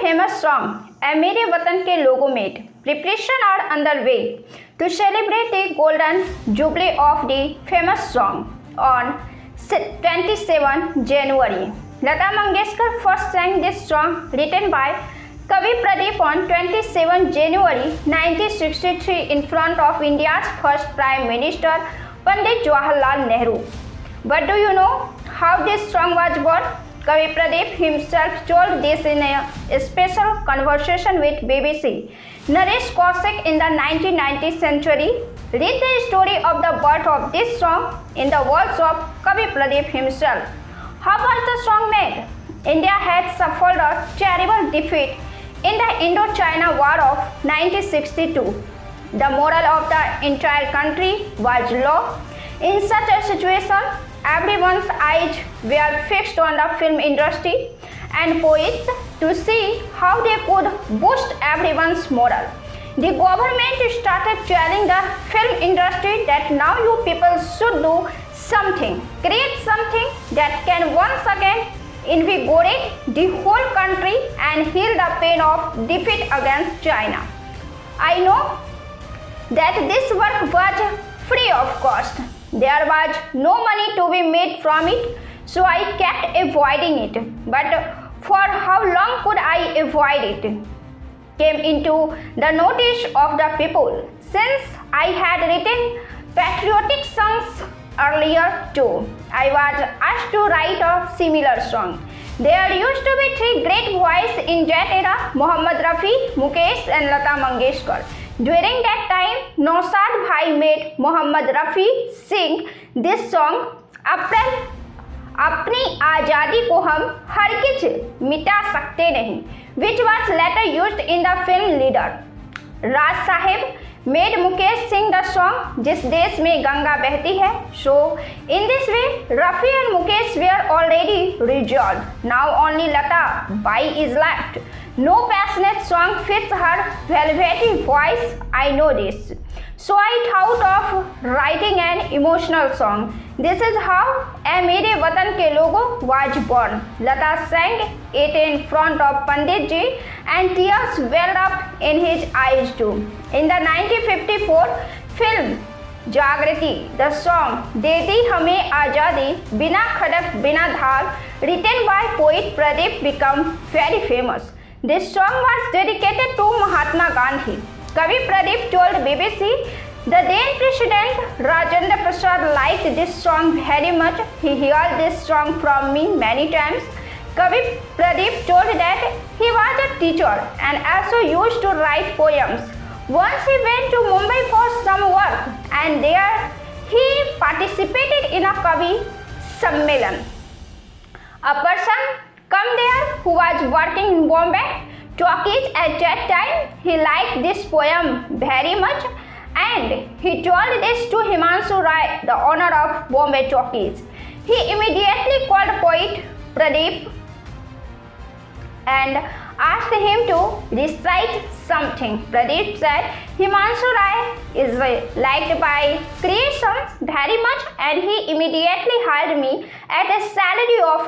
famous song, "A मेरे वतन के लोगों made." Preparation are underway to celebrate the golden jubilee of the famous song on 27 January. Lata Mangeshkar first sang this song written by Kavi Pradeep on 27 January 1963 in front of India's first Prime Minister Pandit Jawaharlal Nehru. But do you know how this song was born? Kavi Pradeep himself told this in a special conversation with BBC Naresh Kaushik in the 1990th century. Read the story of the birth of this song in the words of Kavi Pradeep himself. How was the song made? India had suffered a terrible defeat in the Indo-China War of 1962. The morale of the entire country was low. In such a situation, everyone's eyes were fixed on the film industry and poets to see how they could boost everyone's morale. The government started telling the film industry that now you people should do something, create something that can once again invigorate the whole country and heal the pain of defeat against China. I know that this work was free of cost. There was no money to be made from it, so I kept avoiding it. But for how long could I avoid it? Came into the notice of the people, since I had written patriotic songs earlier too. I was asked to write a similar song. There used to be three great voices in that era: Mohammad Rafi, Mukesh and Lata Mangeshkar. During that time, Nausad Bhai made Mohammad Rafi sing this song, अपनी आज़ादी को हम हरगिज़ मिटा सकते नहीं, which was later used in the film Leader. Raj Sahib made Mukesh sing the song जिस देश में गंगा बहती है. So in this way, Rafi and Mukesh were already resolved. Now only Lata Bai is left. No passionate song fits her velvety voice, I know this. So I thought of writing an emotional song. This is how "A मेरे वतन के लोगों" was born. Lata sang it in front of Pandit ji and tears welled up in his eyes too. In the 1954 film जागृति, the song "दे दी हमें आज़ादी बिना खड़क बिना धार" written by poet Pradeep became very famous. This song was dedicated to Mahatma Gandhi. Kavi Pradeep told BBC the then President Rajendra Prasad liked this song very much. He heard this song from me many times. Kavi Pradeep told that he was a teacher and also used to write poems. Once he went to Mumbai for some work and there he participated in a Kavi Sammelan. A person come there who was working in Bombay talkies at that time. He liked this poem very much and he told this to Himanshu Rai, the owner of Bombay talkies. He immediately called poet Pradeep and asked him to recite something. Pradeep said Himanshu Rai is liked by creations very much and he immediately hired me at a salary of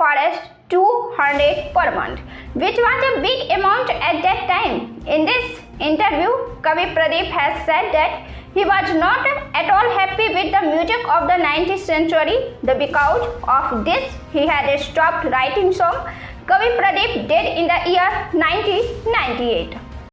$200 per month, which was a big amount at that time. In this interview, Kavi Pradeep has said that he was not at all happy with the music of the 19th century. Because of this, he had stopped writing songs. Kavi Pradeep died in the year 1998.